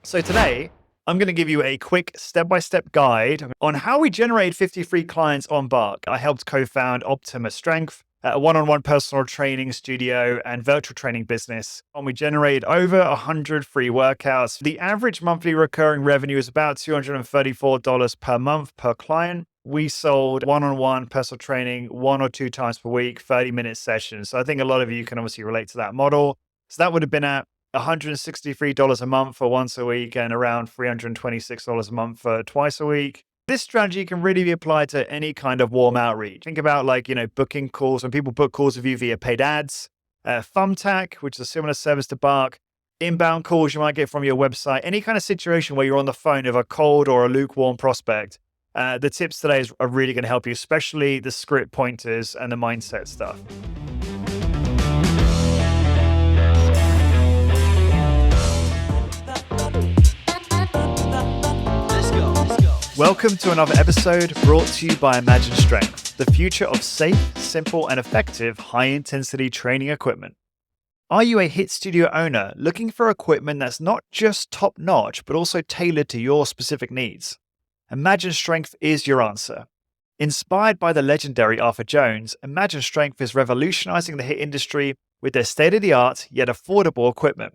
So today, I'm going to give you a quick step-by-step guide on how we generated 50 free clients on Bark. I helped co-found Optima Strength, a one-on-one personal training studio and virtual training business. And we generated over 100 free workouts. The average monthly recurring revenue is about $234 per month per client. We sold one-on-one personal training 1 or 2 times per week, 30-minute sessions. So I think a lot of you can obviously relate to that model. So that would have been at $163 a month for once a week and around $326 a month for twice a week. This strategy can really be applied to any kind of warm outreach. Think about booking calls when people book calls with you via paid ads, Thumbtack, which is a similar service to Bark, inbound calls you might get from your website, any kind of situation where you're on the phone with a cold or a lukewarm prospect. The tips today are really going to help you, especially the script pointers and the mindset stuff. Welcome to another episode brought to you by Imagine Strength, the future of safe, simple, and effective high-intensity training equipment. Are you a HIIT studio owner looking for equipment that's not just top-notch, but also tailored to your specific needs? Imagine Strength is your answer. Inspired by the legendary Arthur Jones, Imagine Strength is revolutionizing the HIIT industry with their state-of-the-art yet affordable equipment.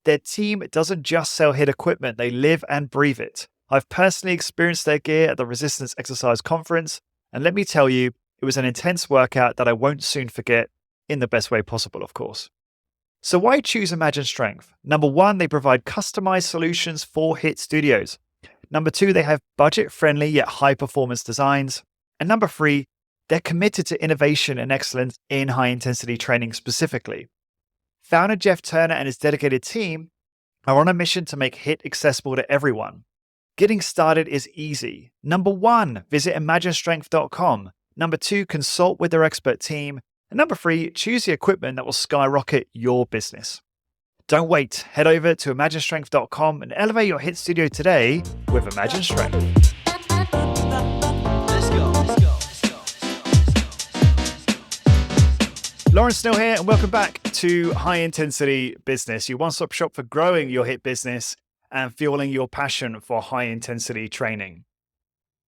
Their team doesn't just sell HIIT equipment, they live and breathe it. I've personally experienced their gear at the Resistance Exercise Conference, and let me tell you, it was an intense workout that I won't soon forget, in the best way possible, of course. So why choose Imagine Strength? Number one, they provide customized solutions for HIIT studios. Number two, they have budget-friendly yet high-performance designs. And number three, they're committed to innovation and excellence in high-intensity training specifically. Founder Jeff Turner and his dedicated team are on a mission to make HIIT accessible to everyone. Getting started is easy. Number one, visit imaginestrength.com. Number two, consult with their expert team. And number three, choose the equipment that will skyrocket your business. Don't wait. Head over to imaginestrength.com and elevate your HIIT studio today with Imagine Strength. Lawrence Snell here, and welcome back to High Intensity Business, your one-stop shop for growing your HIIT business and fueling your passion for high-intensity training.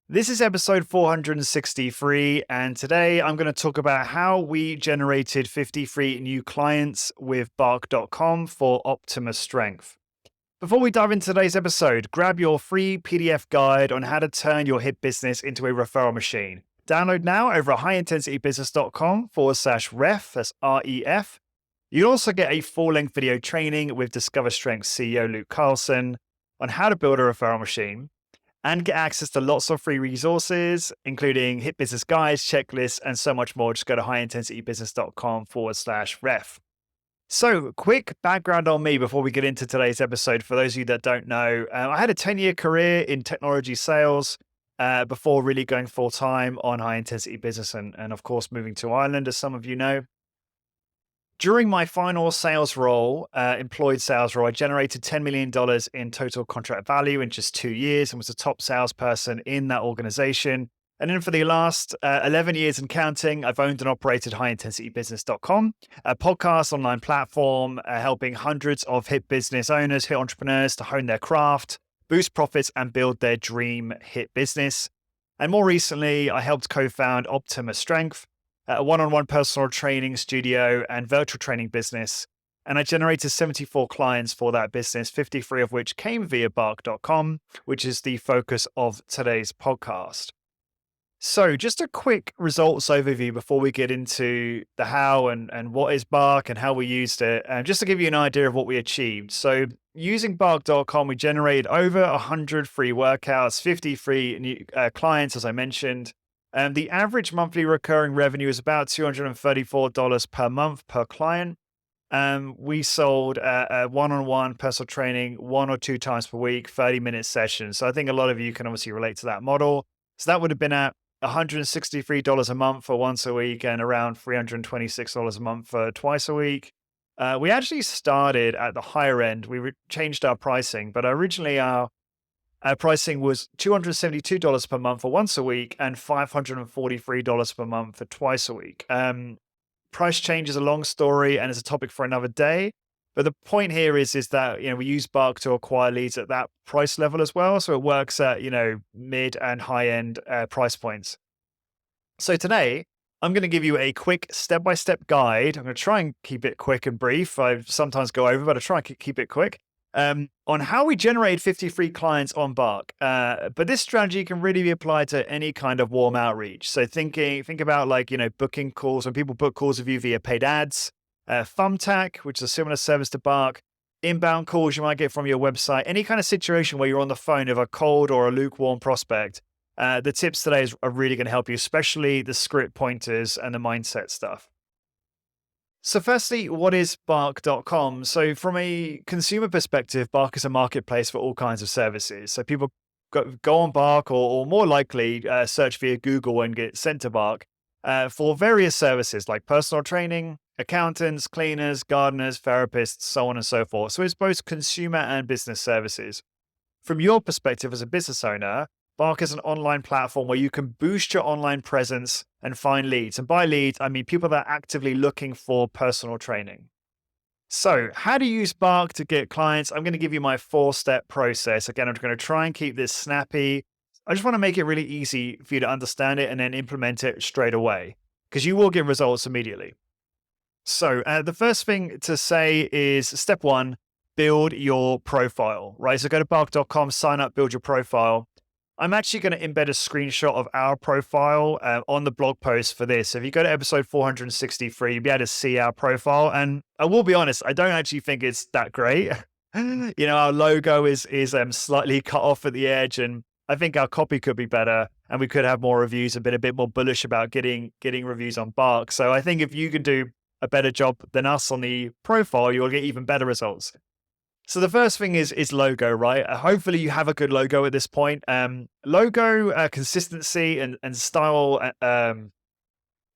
This is episode 463, and today I'm going to talk about how we generated 50 free new clients with Bark.com for Optima Strength. Before we dive into today's episode, grab your free PDF guide on how to turn your HIIT business into a referral machine. Download now over at highintensitybusiness.com/ref, that's REF. You'll also get a full-length video training with Discover Strength CEO Luke Carlson on how to build a referral machine and get access to lots of free resources, including HIIT business guides, checklists, and so much more. Just go to highintensitybusiness.com/ref. So, quick background on me before we get into today's episode. For those of you that don't know, I had a 10-year career in technology sales before really going full-time on high-intensity business and, of course, moving to Ireland, as some of you know. During my final sales role, employed sales role, I generated $10 million in total contract value in just 2 years and was a top salesperson in that organization. And then for the last 11 years and counting, I've owned and operated highintensitybusiness.com, a podcast online platform helping hundreds of HIIT business owners, HIIT entrepreneurs to hone their craft, boost profits, and build their dream HIIT business. And more recently, I helped co-found Optima Strength, a one-on-one personal training studio and virtual training business. And I generated 74 clients for that business, 53 of which came via Bark.com, which is the focus of today's podcast. So just a quick results overview before we get into the how and what is Bark and how we used it, and just to give you an idea of what we achieved. So using Bark.com, we generated over 100 free workouts, 50 free new clients, as I mentioned. The average monthly recurring revenue is about $234 per month per client. We sold a one-on-one personal training 1 or 2 times per week, 30-minute sessions. So I think a lot of you can obviously relate to that model. So that would have been at $163 a month for once a week and around $326 a month for twice a week. We actually started at the higher end. We changed our pricing, but originally our pricing was $272 per month for once a week and $543 per month for twice a week. Price change is a long story and is a topic for another day. But the point here is that, we use Bark to acquire leads at that price level as well. So it works at, mid and high end price points. So today, I'm going to give you a quick step-by-step guide. I'm going to try and keep it quick and brief. I sometimes go over, but I try and keep it quick. On how we generated 50 free clients on Bark. But this strategy can really be applied to any kind of warm outreach. So think about like, booking calls. When people book calls with you via paid ads, Thumbtack, which is a similar service to Bark, inbound calls you might get from your website, any kind of situation where you're on the phone of a cold or a lukewarm prospect. The tips today are really going to help you, especially the script pointers and the mindset stuff. So firstly, what is Bark.com? So from a consumer perspective, Bark is a marketplace for all kinds of services. So people go on Bark or more likely search via Google and get sent to Bark for various services like personal training, accountants, cleaners, gardeners, therapists, so on and so forth. So it's both consumer and business services. From your perspective as a business owner, Bark is an online platform where you can boost your online presence and find leads. And by leads, I mean people that are actively looking for personal training. So how to use Bark to get clients? I'm going to give you my 4-step process. Again, I'm going to try and keep this snappy. I just want to make it really easy for you to understand it and then implement it straight away because you will get results immediately. So the first thing to say is step 1, build your profile, right? So go to bark.com, sign up, build your profile. I'm actually going to embed a screenshot of our profile on the blog post for this. So if you go to episode 463, you'll be able to see our profile. And I will be honest, I don't actually think it's that great. Our logo is slightly cut off at the edge, and I think our copy could be better, and we could have more reviews and been a bit more bullish about getting reviews on Bark. So I think if you can do a better job than us on the profile, you'll get even better results. So the first thing is logo, right? Hopefully you have a good logo at this point. Logo consistency and style.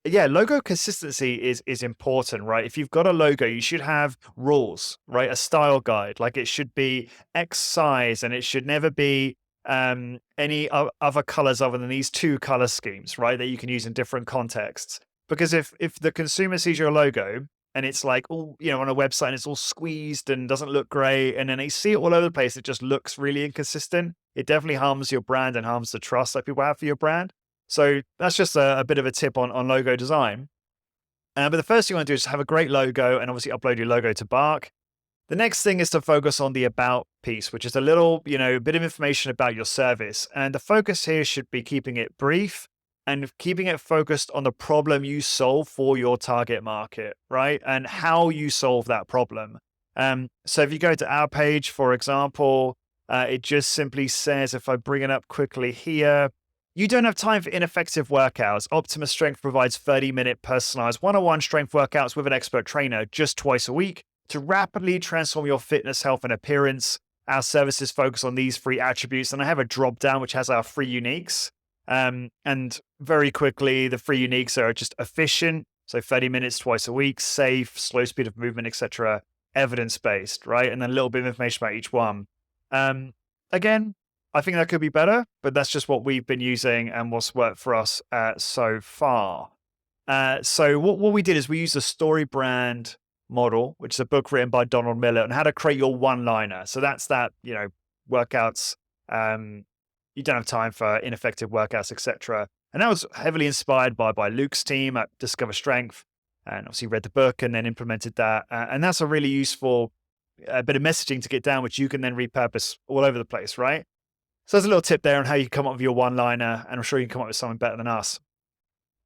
Logo consistency is important, right? If you've got a logo, you should have rules, right? A style guide, like it should be X size, and it should never be any other colors other than these 2 color schemes, right? That you can use in different contexts. Because if the consumer sees your logo and it's like, on a website and it's all squeezed and doesn't look great, and then they see it all over the place, it just looks really inconsistent. It definitely harms your brand and harms the trust that people have for your brand. So that's just a bit of a tip on logo design. But the first thing you want to do is have a great logo and obviously upload your logo to Bark. The next thing is to focus on the about piece, which is a little, bit of information about your service. And the focus here should be keeping it brief and keeping it focused on the problem you solve for your target market, right? And how you solve that problem. So if you go to our page, for example, it just simply says, if I bring it up quickly here, you don't have time for ineffective workouts. Optima Strength provides 30-minute personalized one-on-one strength workouts with an expert trainer just twice a week to rapidly transform your fitness, health, and appearance. Our services focus on these 3 attributes, and I have a drop down which has our 3 uniques. And very quickly, the 3 uniques are just efficient, so 30 minutes twice a week, safe, slow speed of movement, etc., evidence-based, right? And then a little bit of information about each one. Again, I think that could be better, but that's just what we've been using and what's worked for us so far. So what we did is we used the Story Brand model, which is a book written by Donald Miller, on how to create your one-liner. So that's that, workouts. You don't have time for ineffective workouts, etc. And that was heavily inspired by Luke's team at Discover Strength, and obviously read the book and then implemented that. And that's a really useful bit of messaging to get down, which you can then repurpose all over the place, right? So there's a little tip there on how you come up with your one-liner, and I'm sure you can come up with something better than us.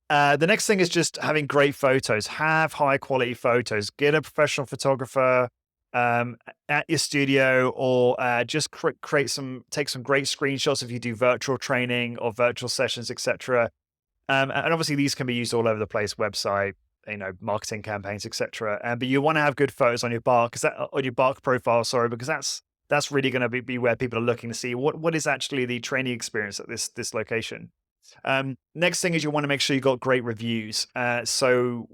The next thing is just having great photos. Have high quality photos. Get a professional photographer at your studio, or just take some great screenshots if you do virtual training or virtual sessions, etc. And obviously these can be used all over the place, website, marketing campaigns, etc. But you want to have good photos on your Bark, profile, because that's really going to be where people are looking to see what is actually the training experience at this location. Next thing is you want to make sure you got great reviews. So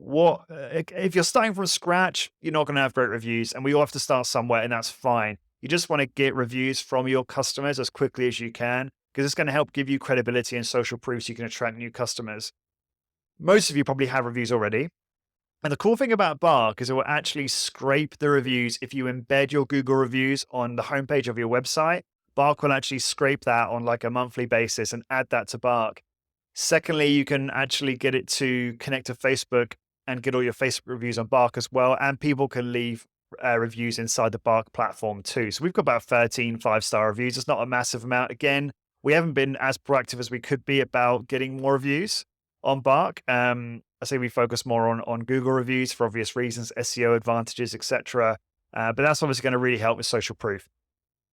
if you're starting from scratch, you're not going to have great reviews, and we all have to start somewhere, and that's fine. You just want to get reviews from your customers as quickly as you can, because it's going to help give you credibility and social proof so you can attract new customers. Most of you probably have reviews already. And the cool thing about Bark is it will actually scrape the reviews. If you embed your Google reviews on the homepage of your website, Bark will actually scrape that on like a monthly basis and add that to Bark. Secondly, you can actually get it to connect to Facebook and get all your Facebook reviews on Bark as well. And people can leave reviews inside the Bark platform too. So we've got about 13 5-star reviews. It's not a massive amount. Again, we haven't been as proactive as we could be about getting more reviews on Bark. I say we focus more on Google reviews for obvious reasons, SEO advantages, etc. But that's obviously going to really help with social proof.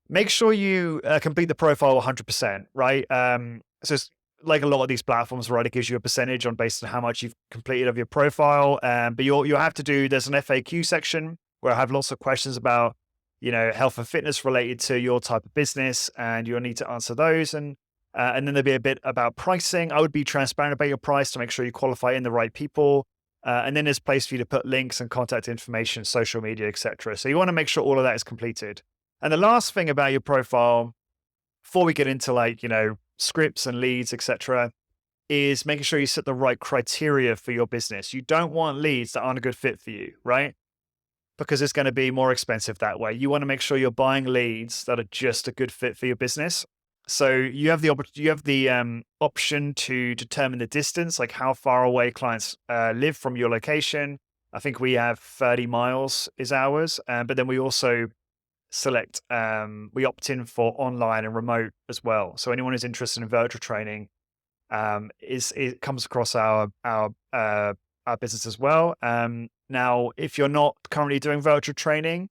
Make sure you complete the profile 100%, right? So it's like a lot of these platforms, right? It gives you a percentage on based on how much you've completed of your profile. But you'll have to do, there's an FAQ section where I have lots of questions about, health and fitness related to your type of business, and you'll need to answer those. And then there'll be a bit about pricing. I would be transparent about your price to make sure you qualify in the right people. And then there's a place for you to put links and contact information, social media, etc. So you want to make sure all of that is completed. And the last thing about your profile, before we get into scripts and leads, etc., is making sure you set the right criteria for your business. You don't want leads that aren't a good fit for you, right? Because it's going to be more expensive that way. You want to make sure you're buying leads that are just a good fit for your business. So you have the option to determine the distance, like how far away clients live from your location. I think we have 30 miles is ours, but then we also select, we opt in for online and remote as well. So anyone who's interested in virtual training, it comes across our business as well. Now, if you're not currently doing virtual training,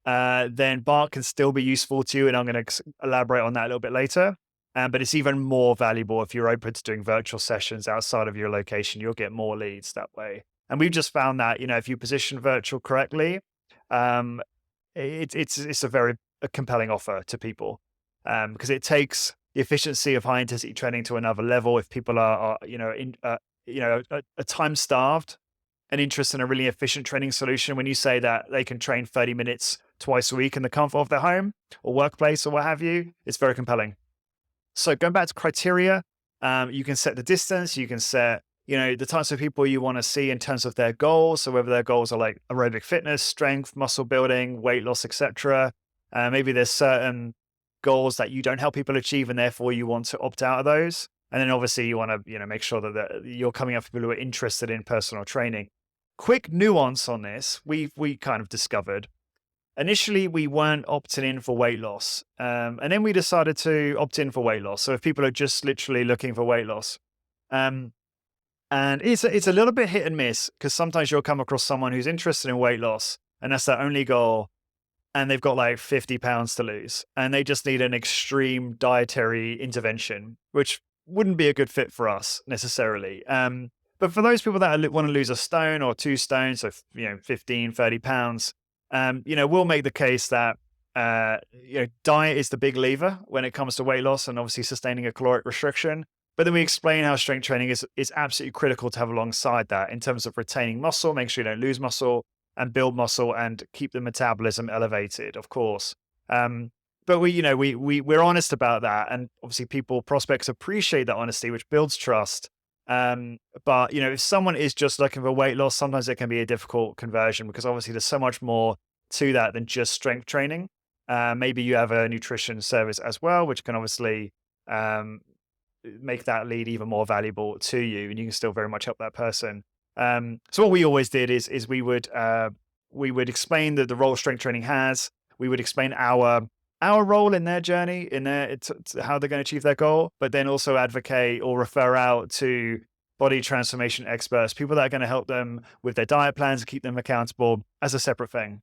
then Bark can still be useful to you, and I'm going to elaborate on that a little bit later. But it's even more valuable if you're open to doing virtual sessions outside of your location. You'll get more leads that way. And we've just found that if you position virtual correctly, it's a very compelling offer to people, because it takes the efficiency of high intensity training to another level. If people are time starved and interested in a really efficient training solution, when you say that they can train 30 minutes twice a week in the comfort of their home or workplace or what have you, it's very compelling. So going back to criteria, you can set the distance, you can set the types of people you want to see in terms of their goals. So whether their goals are like aerobic fitness, strength, muscle building, weight loss, etc. Maybe there's certain goals that you don't help people achieve, and therefore you want to opt out of those. And then obviously you want to make sure that you're coming up with people who are interested in personal training. Quick nuance on this, we kind of discovered. Initially, we weren't opting in for weight loss, and then we decided to opt in for weight loss. So if people are just literally looking for weight loss, and it's a little bit hit and miss, because sometimes you'll come across someone who's interested in weight loss and that's their only goal, and they've got like 50 pounds to lose and they just need an extreme dietary intervention, which wouldn't be a good fit for us necessarily. But for those people that want to lose a stone or 2 stones, so 15, 30 pounds, we'll make the case that diet is the big lever when it comes to weight loss and obviously sustaining a caloric restriction. But then we explain how strength training is absolutely critical to have alongside that in terms of retaining muscle, make sure you don't lose muscle, and build muscle and keep the metabolism elevated, of course. But we're honest about that, and obviously prospects appreciate that honesty, which builds trust. But if someone is just looking for weight loss, sometimes it can be a difficult conversion, because obviously there's so much more to that than just strength training. Maybe you have a nutrition service as well, which can obviously make that lead even more valuable to you, and you can still very much help that person. So what we always did is we would explain the role strength training has. We would explain our role in their journey, how they're going to achieve their goal, but then also advocate or refer out to body transformation experts, people that are going to help them with their diet plans and keep them accountable, as a separate thing.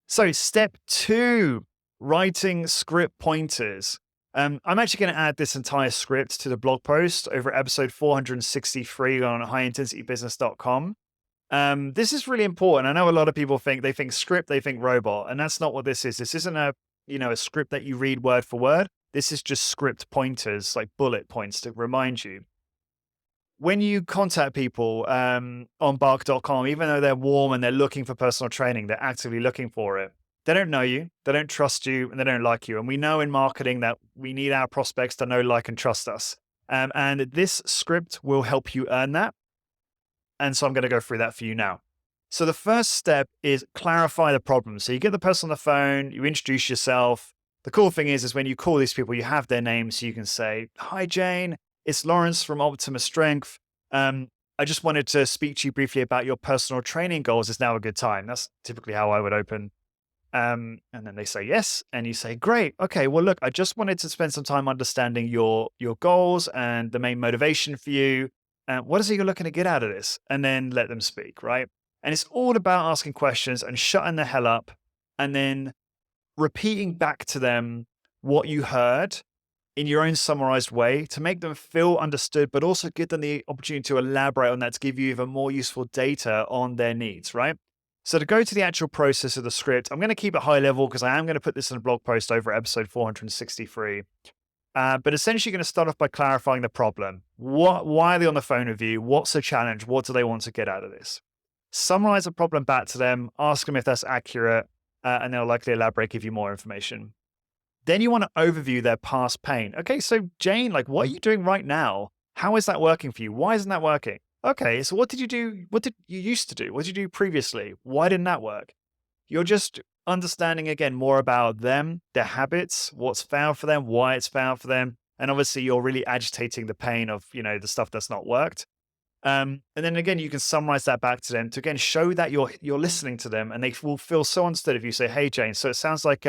So step 2, writing script pointers. I'm actually going to add this entire script to the blog post over episode 463 on highintensitybusiness.com. This is really important. I know a lot of people think script, they think robot, and that's not what this is. This isn't a script that you read word for word. This is just script pointers, like bullet points to remind you. When you contact people on bark.com, even though they're warm and they're looking for personal training, they're actively looking for it. They don't know you, they don't trust you, and they don't like you. And we know in marketing that we need our prospects to know, like, and trust us. And this script will help you earn that. And so I'm going to go through that for you now. So the first step is clarify the problem. So you get the person on the phone, you introduce yourself. The cool thing is when you call these people, you have their names. So you can say, "Hi, Jane, it's Lawrence from Optima Strength. I just wanted to speak to you briefly about your personal training goals. Is now a good time?" That's typically how I would open. And then they say yes, and you say, "Great, okay. Well, look, I just wanted to spend some time understanding your goals and the main motivation for you. What is it you're looking to get out of this?" And then let them speak, right? And it's all about asking questions and shutting the hell up, and then repeating back to them what you heard in your own summarized way to make them feel understood, but also give them the opportunity to elaborate on that to give you even more useful data on their needs, right? So to go to the actual process of the script, I'm going to keep it high level because I am going to put this in a blog post over episode 463. But essentially, you're going to start off by clarifying the problem. Why are they on the phone with you? What's the challenge? What do they want to get out of this? Summarize the problem back to them, ask them if that's accurate, and they'll likely elaborate, give you more information. Then you want to overview their past pain. Okay, so Jane, like, what are you doing right now? How is that working for you? Why isn't that working? Okay, so what did you do? What did you used to do? What did you do previously? Why didn't that work? You're just understanding again more about them, their habits, what's found for them, why it's found for them. And obviously you're really agitating the pain of, the stuff that's not worked. And then again, you can summarize that back to them to again show that you're listening to them, and they will feel so understood if you say, "Hey, Jane, so it sounds like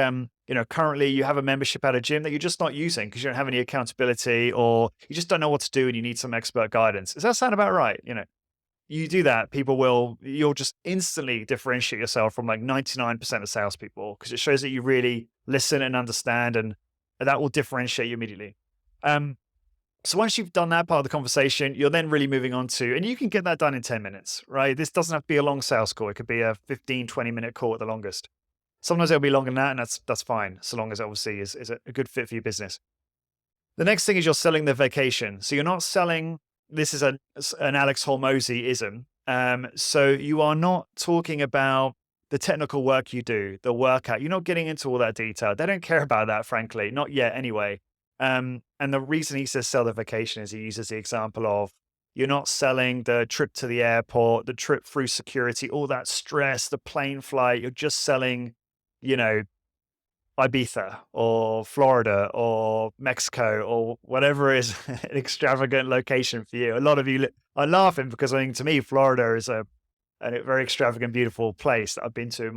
currently you have a membership at a gym that you're just not using because you don't have any accountability, or you just don't know what to do and you need some expert guidance. Does that sound about right?" You do that, you'll just instantly differentiate yourself from like 99% of salespeople because it shows that you really listen and understand, and that will differentiate you immediately. So once you've done that part of the conversation, you're then really moving on to, and you can get that done in 10 minutes, right? This doesn't have to be a long sales call. It could be a 15, 20-minute call at the longest. Sometimes it'll be longer than that, and that's fine, so long as it obviously is a good fit for your business. The next thing is you're selling the vacation. So you're not selling, this is an Alex Hormozy-ism. So you are not talking about the technical work you do, the workout. You're not getting into all that detail. They don't care about that, frankly, not yet anyway. And the reason he says sell the vacation is he uses the example of you're not selling the trip to the airport, the trip through security, all that stress, the plane flight. You're just selling, Ibiza or Florida or Mexico or whatever is an extravagant location for you. A lot of you are laughing because I think to me, Florida is a very extravagant, beautiful place that I've been to in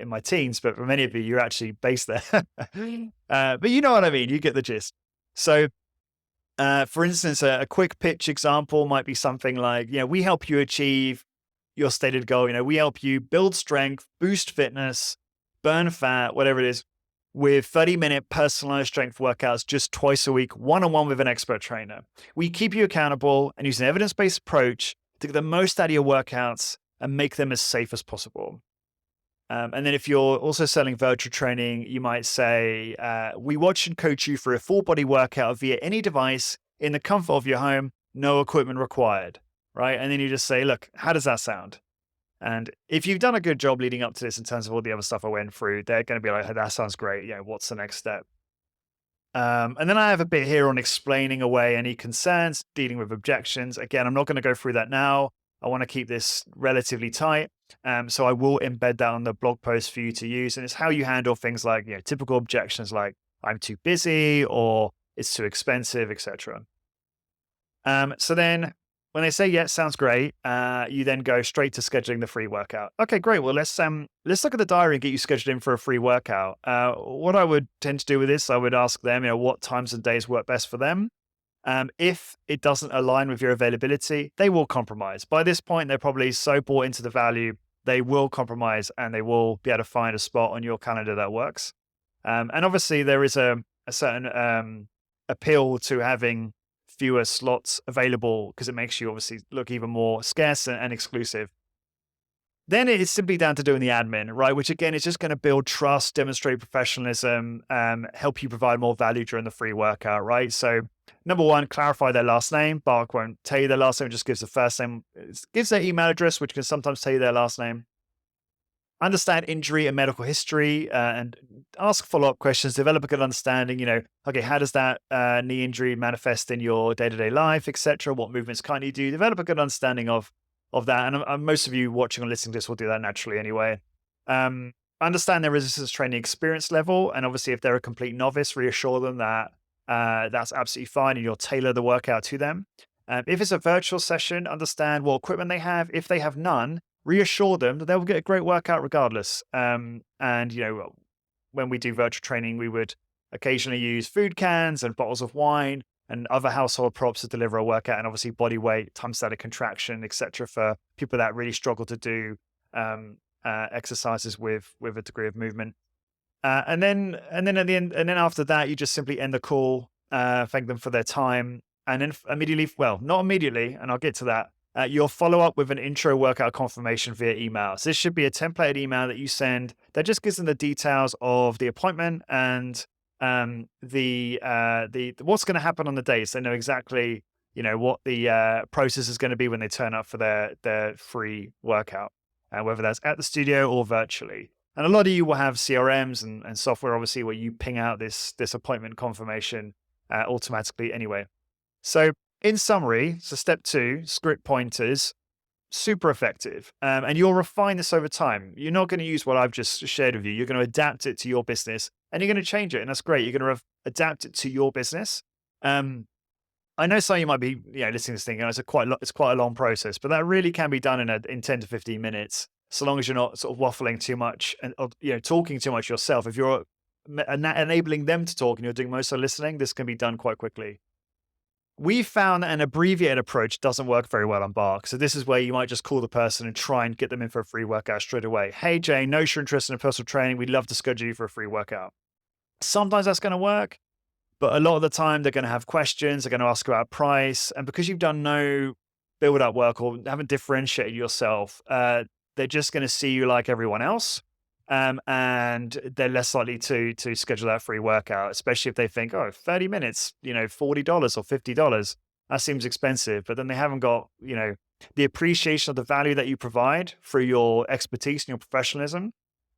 my teens. But for many of you, you're actually based there. But you know what I mean. You get the gist. So, for instance, a quick pitch example might be something like, we help you achieve your stated goal. We help you build strength, boost fitness, burn fat, whatever it is, with 30-minute personalized strength workouts just twice a week, one-on-one with an expert trainer. We keep you accountable and use an evidence-based approach to get the most out of your workouts and make them as safe as possible. And then if you're also selling virtual training, you might say, we watch and coach you for a full body workout via any device in the comfort of your home, no equipment required, right? And then you just say, look, how does that sound? And if you've done a good job leading up to this in terms of all the other stuff I went through, they're going to be like, hey, that sounds great. What's the next step? And then I have a bit here on explaining away any concerns, dealing with objections. Again, I'm not going to go through that now. I want to keep this relatively tight. So I will embed that on the blog post for you to use. And it's how you handle things like, typical objections like I'm too busy or it's too expensive, etc. So then when they say, yeah, sounds great, you then go straight to scheduling the free workout. Okay, great. Well, let's look at the diary and get you scheduled in for a free workout. What I would tend to do with this, I would ask them, what times and days work best for them. If it doesn't align with your availability, they will compromise. By this point, they're probably so bought into the value, they will compromise and they will be able to find a spot on your calendar that works. And obviously there is a certain appeal to having fewer slots available because it makes you obviously look even more scarce and exclusive. Then it's simply down to doing the admin, right? Which again is just going to build trust, demonstrate professionalism, help you provide more value during the free workout, right? So number one, clarify their last name. Bark won't tell you their last name, just gives the first name. It gives their email address, which can sometimes tell you their last name. Understand injury and medical history and ask follow-up questions, develop a good understanding, okay, how does that knee injury manifest in your day-to-day life, etc. What movements can't you do? Develop a good understanding of of that. And most of you watching or listening to this will do that naturally anyway. Understand their resistance training experience level. And obviously, if they're a complete novice, reassure them that that's absolutely fine and you'll tailor the workout to them. If it's a virtual session, understand what equipment they have. If they have none, reassure them that they'll get a great workout regardless. And, when we do virtual training, we would occasionally use food cans and bottles of wine and other household props to deliver a workout, and obviously body weight, time static contraction, etc., for people that really struggle to do exercises with a degree of movement. And then at the end, and then after that, you just simply end the call, thank them for their time, and then immediately, well, not immediately, and I'll get to that. You'll follow up with an intro workout confirmation via email. So this should be a templated email that you send that just gives them the details of the appointment and the what's going to happen on the day, so they know exactly what the process is going to be when they turn up for their free workout, whether that's at the studio or virtually. And a lot of you will have CRMs and software, obviously, where you ping out this appointment confirmation automatically anyway. So in summary, so step 2, script pointers, super effective. And you'll refine this over time. You're not going to use what I've just shared with you. You're going to adapt it to your business and you're going to change it. And that's great. You're going to adapt it to your business. I know some of you might be listening to this thing, it's quite a long process, but that really can be done in 10 to 15 minutes, so long as you're not sort of waffling too much and talking too much yourself. If you're enabling them to talk and you're doing most of the listening, this can be done quite quickly. We found that an abbreviated approach doesn't work very well on Bark. So this is where you might just call the person and try and get them in for a free workout straight away. Hey, Jane, know you're interested in personal training. We'd love to schedule you for a free workout. Sometimes that's going to work, but a lot of the time they're going to have questions. They're going to ask about price. And because you've done no build-up work or haven't differentiated yourself, they're just going to see you like everyone else. And they're less likely to schedule that free workout, especially if they think, 30 minutes, $40 or $50, that seems expensive. But then they haven't got, the appreciation of the value that you provide through your expertise and your professionalism.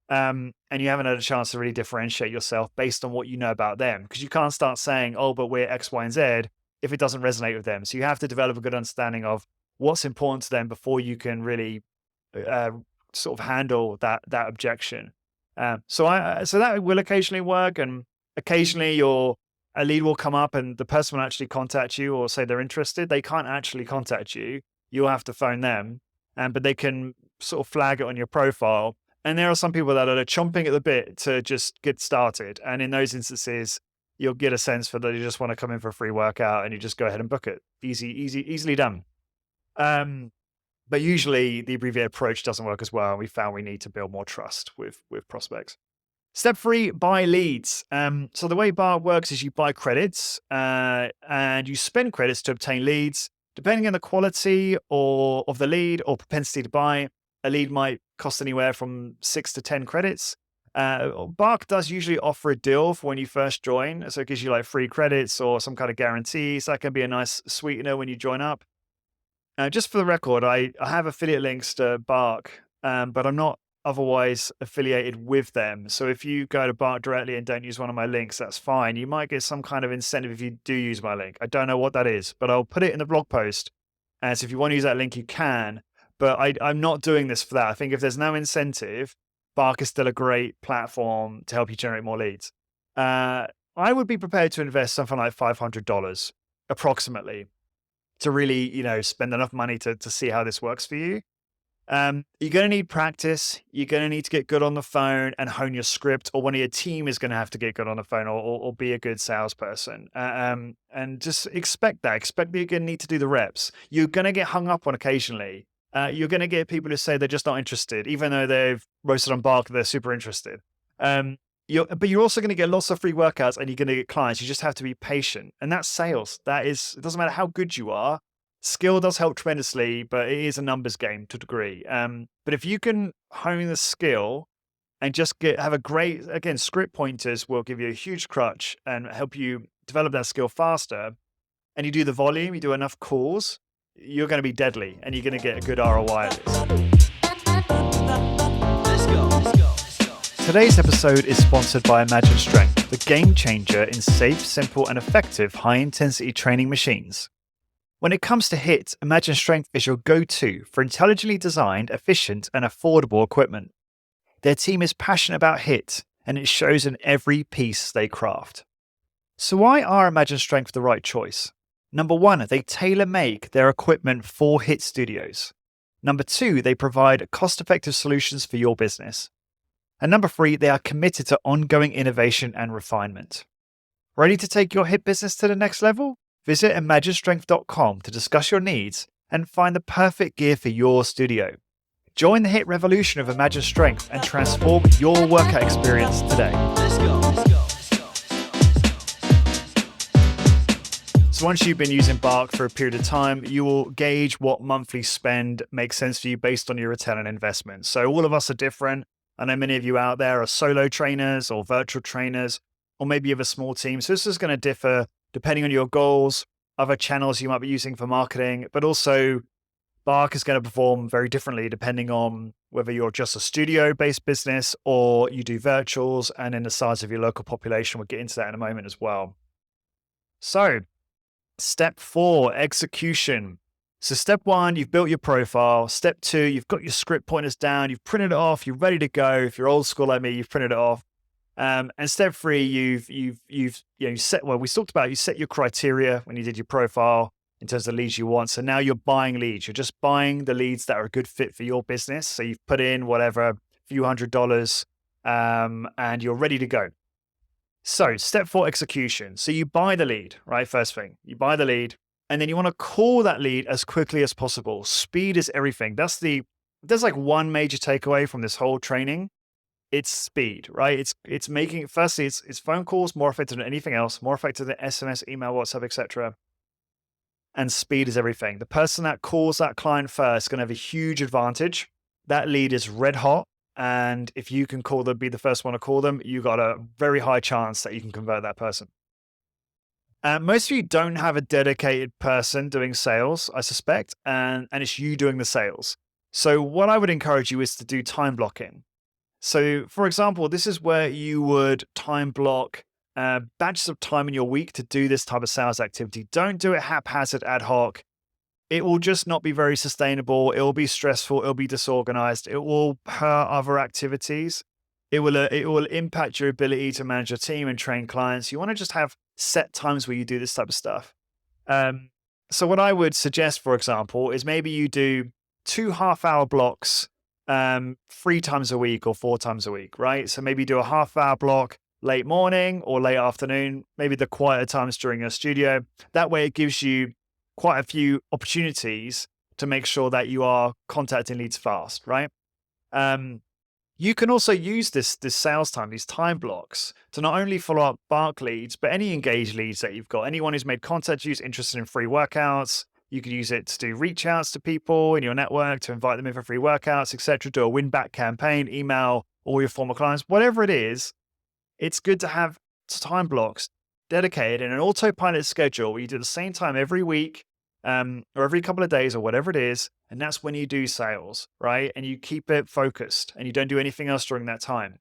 And you haven't had a chance to really differentiate yourself based on what you know about them, because you can't start saying, but we're X, Y, and Z if it doesn't resonate with them. So you have to develop a good understanding of what's important to them before you can really sort of handle that objection. So that will occasionally work, and occasionally a lead will come up and the person will actually contact you or say they're interested. They can't actually contact you. You'll have to phone them, but they can sort of flag it on your profile. And there are some people that are chomping at the bit to just get started. And in those instances, you'll get a sense for that you just want to come in for a free workout and you just go ahead and book it. Easily done. But usually the abbreviated approach doesn't work as well. We found we need to build more trust with prospects. Step 3, buy leads. So the way Bar works is you buy credits and you spend credits to obtain leads. Depending on the quality of the lead or propensity to buy, a lead might cost anywhere from 6 to 10 credits. Bark does usually offer a deal for when you first join. So it gives you like free credits or some kind of guarantees. That can be a nice sweetener when you join up. Just for the record, I have affiliate links to Bark, but I'm not otherwise affiliated with them. So if you go to Bark directly and don't use one of my links, that's fine. You might get some kind of incentive if you do use my link. I don't know what that is, but I'll put it in the blog post. So if you want to use that link, you can. But I'm not doing this for that. I think if there's no incentive, Bark is still a great platform to help you generate more leads. I would be prepared to invest something like $500 approximately to really, spend enough money to see how this works for you. You're going to need practice. You're going to need to get good on the phone and hone your script, or one of your team is going to have to get good on the phone or be a good salesperson. And just expect that. Expect that you're going to need to do the reps. You're going to get hung up on occasionally. You're going to get people who say they're just not interested, even though they've roasted on Bark, they're super interested. But you're also going to get lots of free workouts and you're going to get clients. You just have to be patient. And that's sales. It doesn't matter how good you are. Skill does help tremendously, but it is a numbers game to a degree. But if you can hone the skill and just have a great, again, script pointers will give you a huge crutch and help you develop that skill faster. And you do the volume, you do enough calls, you're going to be deadly and you're going to get a good ROI at this. Let's go. Today's episode is sponsored by Imagine Strength, the game changer in safe, simple, and effective high-intensity training machines. When it comes to HIT, Imagine Strength is your go-to for intelligently designed, efficient, and affordable equipment. Their team is passionate about HIT, and it shows in every piece they craft. So why are Imagine Strength the right choice? Number one, they tailor-make their equipment for HIT studios. Number two, they provide cost-effective solutions for your business. And number three, they are committed to ongoing innovation and refinement. Ready to take your HIT business to the next level? Visit imaginestrength.com to discuss your needs and find the perfect gear for your studio. Join the HIT revolution of Imagine Strength and transform your workout experience today. Let's go. So once you've been using Bark for a period of time, you will gauge what monthly spend makes sense for you based on your return on investment. So all of us are different. I know many of you out there are solo trainers or virtual trainers, or maybe you have a small team. So this is going to differ depending on your goals, other channels you might be using for marketing, but also Bark is going to perform very differently depending on whether you're just a studio-based business or you do virtuals and in the size of your local population. We'll get into that in a moment as well. So step 4, execution. So step 1, you've built your profile. Step 2, you've got your script pointers down. You've printed it off. You're ready to go. If you're old school like me, you've printed it off. And step 3, you set. Well, we talked about you set your criteria when you did your profile in terms of the leads you want. So now you're buying leads. You're just buying the leads that are a good fit for your business. So you've put in whatever, a few $100s, and you're ready to go. So step 4, execution. So you buy the lead, right? First thing, you buy the lead, and then you want to call that lead as quickly as possible. Speed is everything. There's like one major takeaway from this whole training. It's speed, right? It's making, firstly, it's phone calls more effective than anything else, more effective than SMS, email, WhatsApp, etc. And speed is everything. The person that calls that client first is going to have a huge advantage. That lead is red hot. And if you can be the first one to call them, you got a very high chance that you can convert that person. Most of you don't have a dedicated person doing sales, I suspect, and it's you doing the sales. So what I would encourage you is to do time blocking. So for example, this is where you would time block batches of time in your week to do this type of sales activity. Don't do it haphazard, ad hoc. It will just not be very sustainable. It will be stressful. It will be disorganized. It will hurt other activities. It will impact your ability to manage your team and train clients. You want to just have set times where you do this type of stuff. So what I would suggest, for example, is maybe you do 2 half-hour blocks 3 times a week or 4 times a week, right? So maybe do a half-hour block late morning or late afternoon, maybe the quieter times during your studio. That way it gives you quite a few opportunities to make sure that you are contacting leads fast, right? You can also use this sales time, these time blocks, to not only follow up Bark leads, but any engaged leads that you've got. Anyone who's made contact to you is interested in free workouts. You could use it to do reach outs to people in your network, to invite them in for free workouts, etc. Do a win back campaign, email all your former clients, whatever it is. It's good to have time blocks dedicated in an autopilot schedule where you do the same time every week or every couple of days or whatever it is. And that's when you do sales, right? And you keep it focused and you don't do anything else during that time.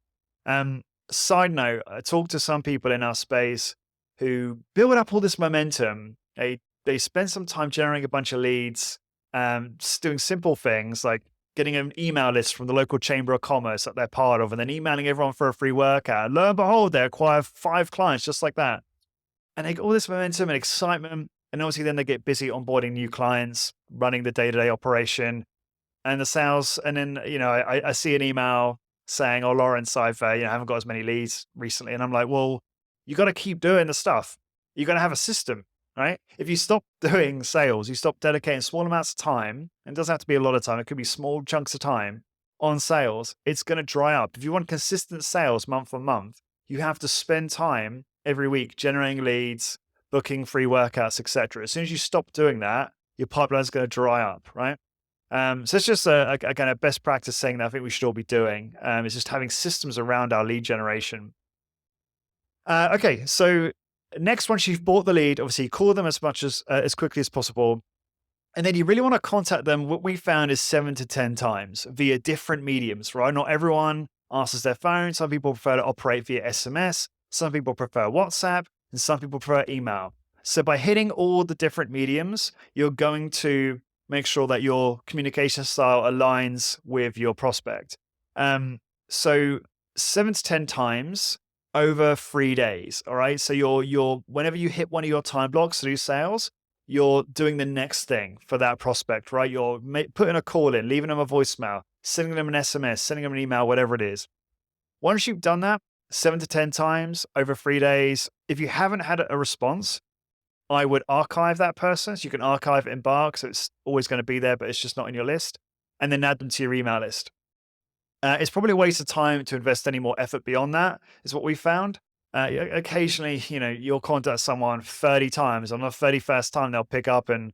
Side note, I talked to some people in our space who build up all this momentum. They spend some time generating a bunch of leads, doing simple things like getting an email list from the local chamber of commerce that they're part of, and then emailing everyone for a free workout. Lo and behold, they acquire 5 clients just like that. And they get all this momentum and excitement. And obviously then they get busy onboarding new clients, running the day-to-day operation and the sales. And then, I see an email saying, "Oh, Lawrence, I haven't got as many leads recently." And I'm like, well, you got to keep doing the stuff. You got to have a system, right? If you stop doing sales, you stop dedicating small amounts of time, and it doesn't have to be a lot of time. It could be small chunks of time on sales. It's going to dry up. If you want consistent sales month on month, you have to spend time every week generating leads, booking free workouts, etc. As soon as you stop doing that, your pipeline is going to dry up, right? So it's just a kind of best practice thing that I think we should all be doing. Is just having systems around our lead generation. Okay, so next, once you've bought the lead, obviously you call them as quickly as possible. And then you really want to contact them. What we found is 7 to 10 times via different mediums, right? Not everyone answers their phone. Some people prefer to operate via SMS. Some people prefer WhatsApp. And some people prefer email. So by hitting all the different mediums, you're going to make sure that your communication style aligns with your prospect. So 7 to 10 times over 3 days. All right. So you're whenever you hit one of your time blocks to do sales, you're doing the next thing for that prospect, right? You're putting a call in, leaving them a voicemail, sending them an SMS, sending them an email, whatever it is. Once you've done that 7 to 10 times over 3 days, if you haven't had a response, I would archive that person. So you can archive it in Bark. So it's always going to be there, but it's just not in your list. And then add them to your email list. It's probably a waste of time to invest any more effort beyond that, is what we found. Occasionally, you'll contact someone 30 times. On the 31st time, they'll pick up and,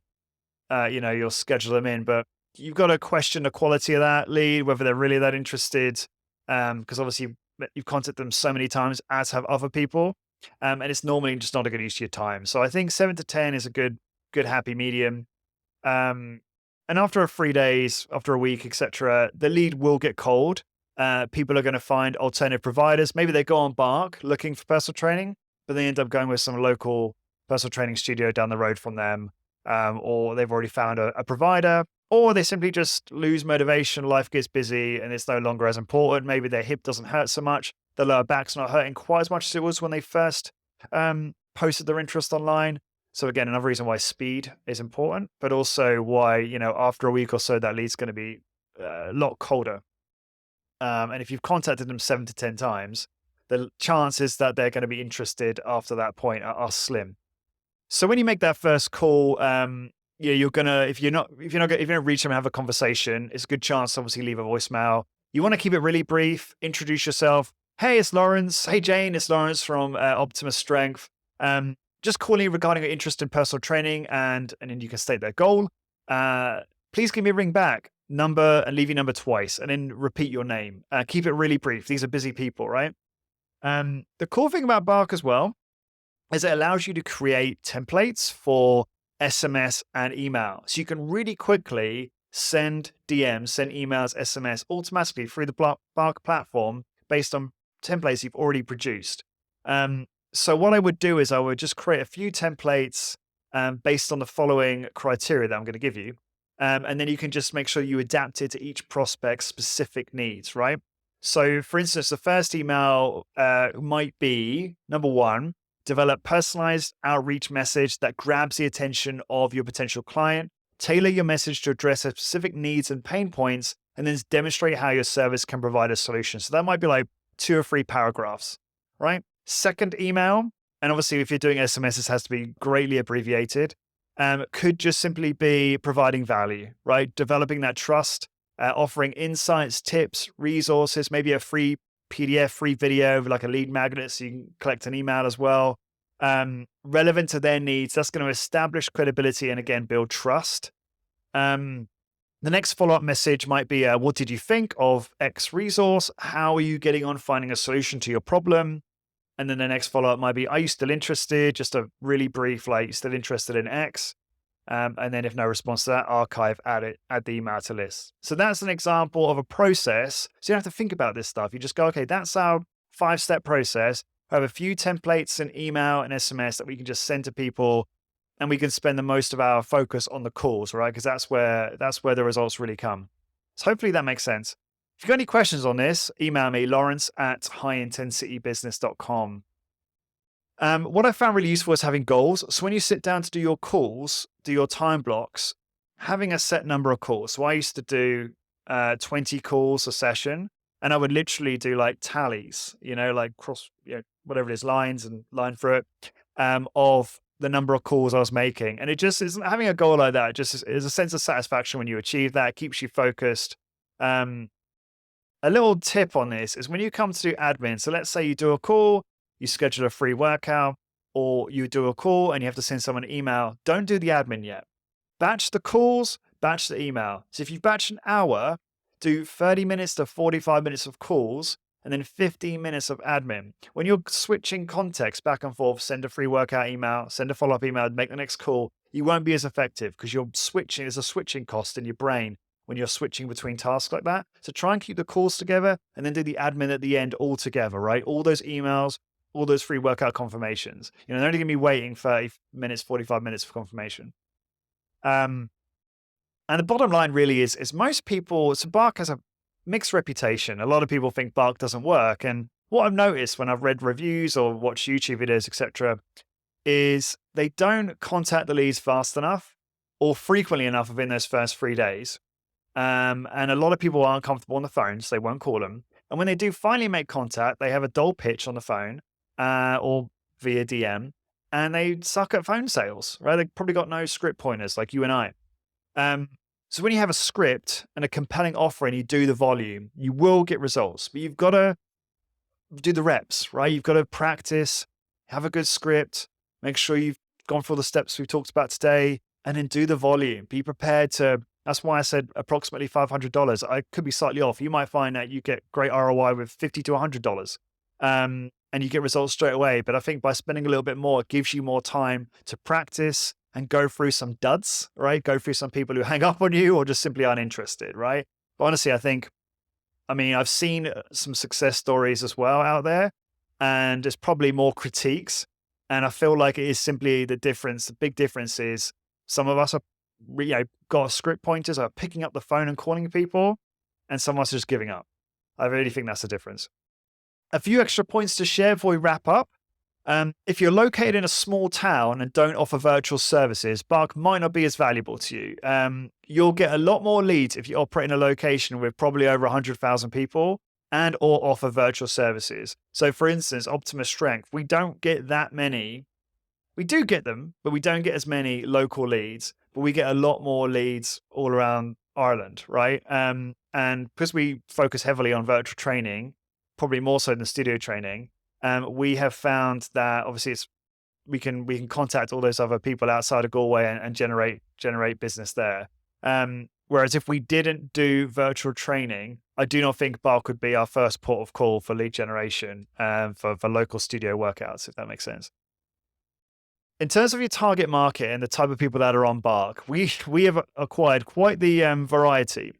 you'll schedule them in. But you've got to question the quality of that lead, whether they're really that interested. Because obviously you've contacted them so many times, as have other people. And it's normally just not a good use of your time. So I think 7 to 10 is a good happy medium. And after 3 days, after a week, etc., the lead will get cold. People are going to find alternative providers. Maybe they go on Bark looking for personal training, but they end up going with some local personal training studio down the road from them, or they've already found a provider, or they simply just lose motivation. Life gets busy and it's no longer as important. Maybe their hip doesn't hurt so much. The lower back's not hurting quite as much as it was when they first posted their interest online. So again, another reason why speed is important, but also why, after a week or so, that lead's going to be a lot colder. And if you've contacted them 7 to 10 times, the chances that they're going to be interested after that point are slim. So when you make that first call, you're gonna if you're not gonna reach them and have a conversation, it's a good chance to obviously leave a voicemail. You want to keep it really brief. Introduce yourself. Hey, it's Lawrence. Hey, Jane, it's Lawrence from Optima Strength. Just calling you regarding your interest in personal training, and then you can state their goal. Please give me a ring back, number, and leave your number twice, and then repeat your name. Keep it really brief. These are busy people, right? The cool thing about Bark as well is it allows you to create templates for SMS and email. So you can really quickly send DMs, send emails, SMS automatically through the Bark platform based on templates you've already produced. So what I would do is I would just create a few templates based on the following criteria that I'm going to give you. And then you can just make sure you adapt it to each prospect's specific needs, right? So for instance, the first email might be, number one, develop personalized outreach message that grabs the attention of your potential client. Tailor your message to address their specific needs and pain points, and then demonstrate how your service can provide a solution. So that might be like 2 or 3 paragraphs, right? Second email, and obviously if you're doing SMS, this has to be greatly abbreviated, could just simply be providing value, right? Developing that trust, offering insights, tips, resources, maybe a free PDF, free video, like a lead magnet, so you can collect an email as well. Relevant to their needs. That's going to establish credibility and again, build trust. The next follow-up message might be, what did you think of X resource? How are you getting on finding a solution to your problem? And then the next follow-up might be, are you still interested? Just a really brief, like, still interested in X? And then if no response to that, archive, add the email to list. So that's an example of a process. So you don't have to think about this stuff. You just go, okay, that's our 5-step process. I have a few templates in email and SMS that we can just send to people, and we can spend the most of our focus on the calls, right? Because that's where the results really come. So hopefully that makes sense. If you've got any questions on this, email me, lawrence@highintensitybusiness.com. What I found really useful is having goals. So when you sit down to do your calls, do your time blocks, having a set number of calls. So I used to do 20 calls a session, and I would literally do like tallies, like cross, whatever it is, lines and line through it, of the number of calls I was making. And it just is having a goal like that. Just is a sense of satisfaction when you achieve that. It keeps you focused. A little tip on this is when you come to do admin. So let's say you do a call, you schedule a free workout, or you do a call and you have to send someone an email. Don't do the admin yet. Batch the calls, batch the email. So if you batch an hour, do 30 minutes to 45 minutes of calls and then 15 minutes of admin. When you're switching context back and forth, send a free workout email, send a follow-up email, make the next call, you won't be as effective because you're switching. There's a switching cost in your brain when you're switching between tasks like that. So try and keep the calls together and then do the admin at the end all together, right? All those emails, all those free workout confirmations. They're only going to be waiting 30 minutes, 45 minutes for confirmation. And the bottom line really is most people, so Bark has a mixed reputation. A lot of people think Bark doesn't work. And what I've noticed when I've read reviews or watched YouTube videos, etc., is they don't contact the leads fast enough or frequently enough within those first 3 days. And a lot of people aren't comfortable on the phone, so they won't call them. And when they do finally make contact, they have a dull pitch on the phone or via DM, and they suck at phone sales, right? They've probably got no script pointers like you and I. Um, so when you have a script and a compelling offer and you do the volume, you will get results, but you've got to do the reps, right? You've got to practice, have a good script, make sure you've gone through all the steps we've talked about today, and then do the volume. Be prepared to, that's why I said approximately $500. I could be slightly off. You might find that you get great ROI with $50 to $100. And you get results straight away. But I think by spending a little bit more, it gives you more time to practice and go through some duds, right? Go through some people who hang up on you or just simply uninterested, right? But honestly, I've seen some success stories as well out there, and there's probably more critiques. And I feel like it is simply the difference. The big difference is some of us are, got script pointers, are picking up the phone and calling people, and some of us are just giving up. I really think that's the difference. A few extra points to share before we wrap up. If you're located in a small town and don't offer virtual services, Bark might not be as valuable to you. You'll get a lot more leads if you operate in a location with probably over 100,000 people and or offer virtual services. So for instance, Optima Strength, we don't get that many. We do get them, but we don't get as many local leads, but we get a lot more leads all around Ireland, right? And because we focus heavily on virtual training, probably more so than studio training, we have found that obviously we can contact all those other people outside of Galway and generate business there. Whereas if we didn't do virtual training, I do not think Bark would be our first port of call for lead generation for local studio workouts, if that makes sense. In terms of your target market and the type of people that are on Bark, we have acquired quite the variety.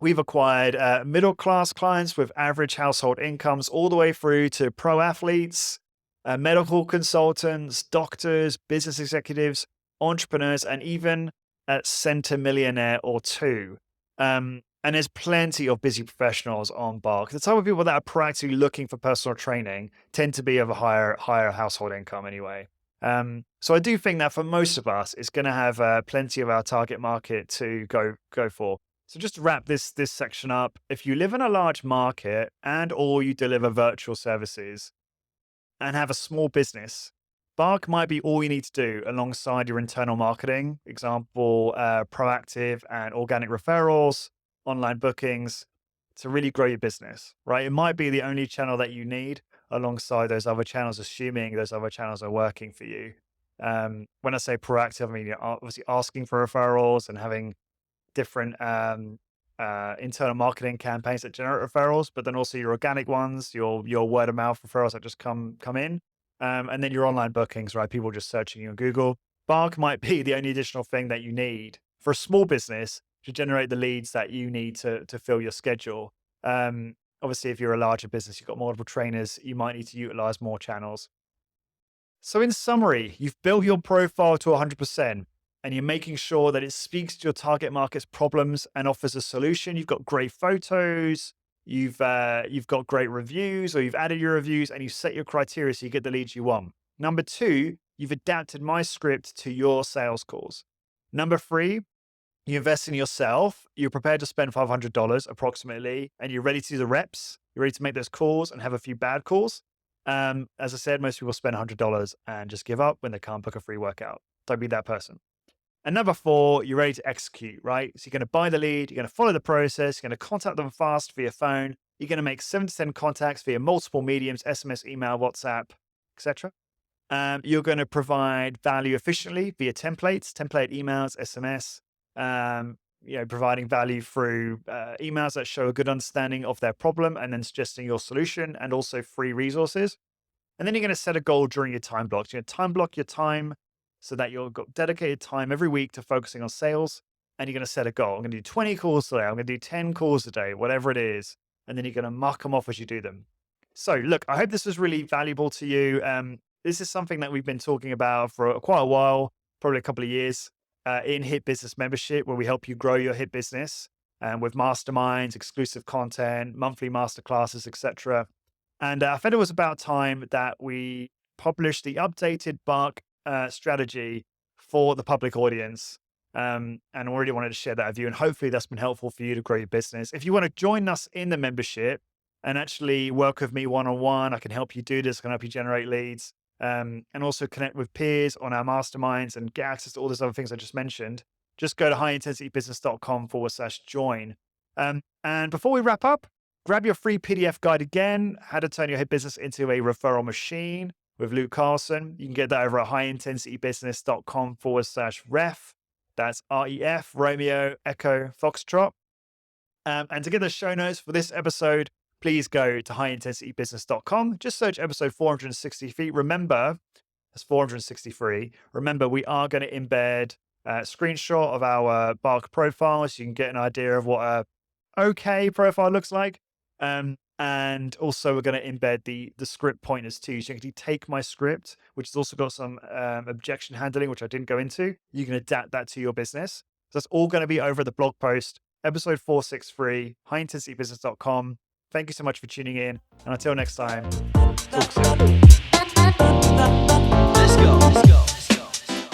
We've acquired middle-class clients with average household incomes all the way through to pro athletes, medical consultants, doctors, business executives, entrepreneurs, and even a centimillionaire or two. And there's plenty of busy professionals on Bark. The type of people that are proactively looking for personal training tend to be of a higher household income anyway. So I do think that for most of us, it's going to have plenty of our target market to go for. So just to wrap this section up, if you live in a large market and or you deliver virtual services and have a small business, Bark might be all you need to do alongside your internal marketing, example, proactive and organic referrals, online bookings to really grow your business, right? It might be the only channel that you need alongside those other channels, assuming those other channels are working for you. When I say proactive, I mean, you're obviously asking for referrals and having different internal marketing campaigns that generate referrals, but then also your organic ones, your word of mouth referrals that just come in, and then your online bookings, right? People just searching you on Google. Bark might be the only additional thing that you need for a small business to generate the leads that you need to fill your schedule. Obviously, if you're a larger business, you've got multiple trainers, you might need to utilize more channels. So in summary, you've built your profile to 100%. And you're making sure that it speaks to your target market's problems and offers a solution. You've got great photos, you've got great reviews, or you've added your reviews and you set your criteria so you get the leads you want. Number 2, you've adapted my script to your sales calls. Number 3, you invest in yourself. You're prepared to spend $500 approximately, and you're ready to do the reps. You're ready to make those calls and have a few bad calls. As I said, most people spend $100 and just give up when they can't book a free workout. Don't be that person. And number 4, you're ready to execute, right? So you're going to buy the lead, you're going to follow the process, you're going to contact them fast via phone, you're going to make 7 to 10 contacts via multiple mediums, SMS, email, WhatsApp, etc. You're going to provide value efficiently via template emails, SMS, providing value through emails that show a good understanding of their problem and then suggesting your solution and also free resources. And then you're going to set a goal during your time blocks. You're going to time block your time so that you've got dedicated time every week to focusing on sales, and you're going to set a goal. I'm going to do 20 calls today. I'm going to do 10 calls a day, whatever it is. And then you're going to mark them off as you do them. So, look, I hope this was really valuable to you. This is something that we've been talking about for quite a while, probably a couple of years, in Hit Business Membership, where we help you grow your hit business with masterminds, exclusive content, monthly masterclasses, etc. And I felt it was about time that we published the updated Bark strategy for the public audience. And already wanted to share that with you. And hopefully that's been helpful for you to grow your business. If you want to join us in the membership and actually work with me one-on-one, I can help you do this, I can help you generate leads, and also connect with peers on our masterminds and get access to all those other things I just mentioned. Just go to highintensitybusiness.com/join. And before we wrap up, grab your free PDF guide again, how to turn your hit business into a referral machine with Luke Carlson. You can get that over at highintensitybusiness.com/ref. That's REF, Romeo, Echo, Foxtrot. And to get the show notes for this episode, please go to highintensitybusiness.com. Just search episode 463. Remember, that's 463. Remember, we are going to embed a screenshot of our Bark profile so you can get an idea of what a okay profile looks like. And also we're going to embed the script pointers too. So you can take my script, which has also got some objection handling, which I didn't go into. You can adapt that to your business. So that's all going to be over the blog post, episode 463, highintensitybusiness.com. Thank you so much for tuning in. And until next time, talk soon. Let's go.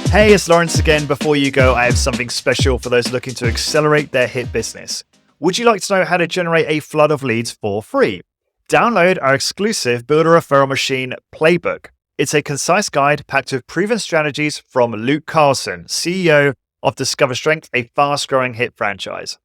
Hey, it's Lawrence again. Before you go, I have something special for those looking to accelerate their hit business. Would you like to know how to generate a flood of leads for free? Download our exclusive Build a Referral Machine playbook. It's a concise guide packed with proven strategies from Luke Carlson, CEO of Discover Strength, a fast-growing hit franchise.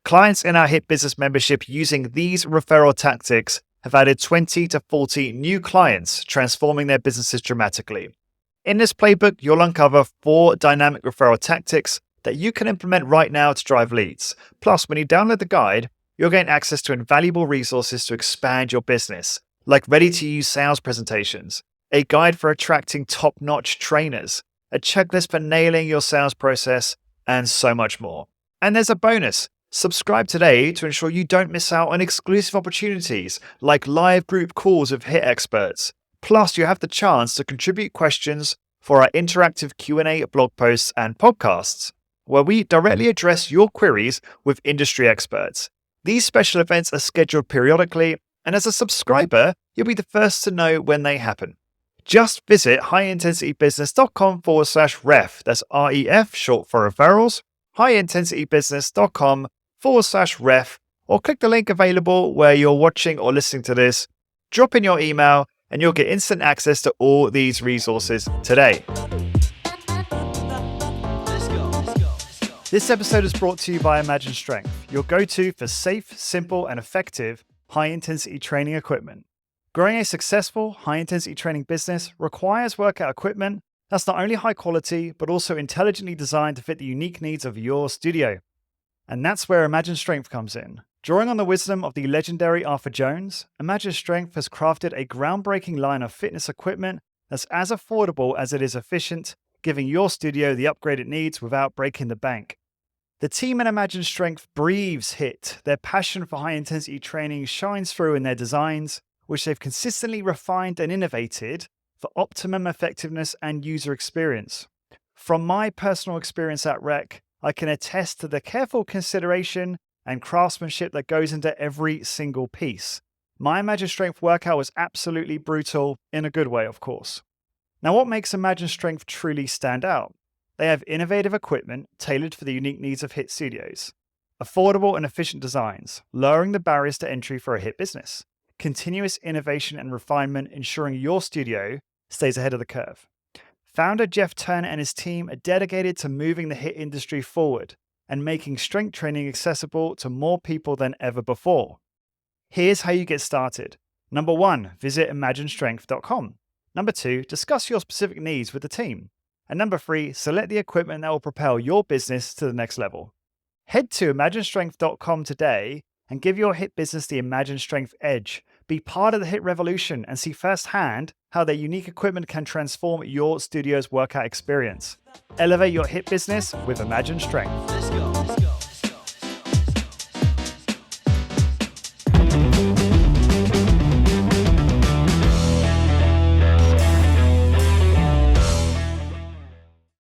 Clients in our Hit Business membership using these referral tactics have added 20 to 40 new clients, transforming their businesses dramatically. In this playbook, you'll uncover 4 dynamic referral tactics that you can implement right now to drive leads. Plus, when you download the guide, you'll gain access to invaluable resources to expand your business, like ready-to-use sales presentations, a guide for attracting top-notch trainers, a checklist for nailing your sales process, and so much more. And there's a bonus. Subscribe today to ensure you don't miss out on exclusive opportunities like live group calls with hit experts. Plus, you have the chance to contribute questions for our interactive Q&A blog posts and podcasts, where we directly address your queries with industry experts. These special events are scheduled periodically, and as a subscriber, you'll be the first to know when they happen. Just visit highintensitybusiness.com/ref. That's REF, short for referrals, highintensitybusiness.com/ref, or click the link available where you're watching or listening to this. Drop in your email, and you'll get instant access to all these resources today. This episode is brought to you by Imagine Strength, your go-to for safe, simple, and effective high-intensity training equipment. Growing a successful high-intensity training business requires workout equipment that's not only high quality, but also intelligently designed to fit the unique needs of your studio. And that's where Imagine Strength comes in. Drawing on the wisdom of the legendary Arthur Jones, Imagine Strength has crafted a groundbreaking line of fitness equipment that's as affordable as it is efficient, giving your studio the upgrade it needs without breaking the bank. The team at Imagine Strength breathes HIT. Their passion for high-intensity training shines through in their designs, which they've consistently refined and innovated for optimum effectiveness and user experience. From my personal experience at Rec, I can attest to the careful consideration and craftsmanship that goes into every single piece. My Imagine Strength workout was absolutely brutal, in a good way, of course. Now, what makes Imagine Strength truly stand out? They have innovative equipment tailored for the unique needs of HIT studios, affordable and efficient designs, lowering the barriers to entry for a HIT business, continuous innovation and refinement, ensuring your studio stays ahead of the curve. Founder Jeff Turner and his team are dedicated to moving the HIT industry forward and making strength training accessible to more people than ever before. Here's how you get started. Number 1, visit imaginestrength.com. Number 2, discuss your specific needs with the team. And number 3, select the equipment that will propel your business to the next level. Head to imaginestrength.com today and give your HIT business the Imagine Strength edge. Be part of the HIT revolution and see firsthand how their unique equipment can transform your studio's workout experience. Elevate your HIT business with Imagine Strength. Let's go.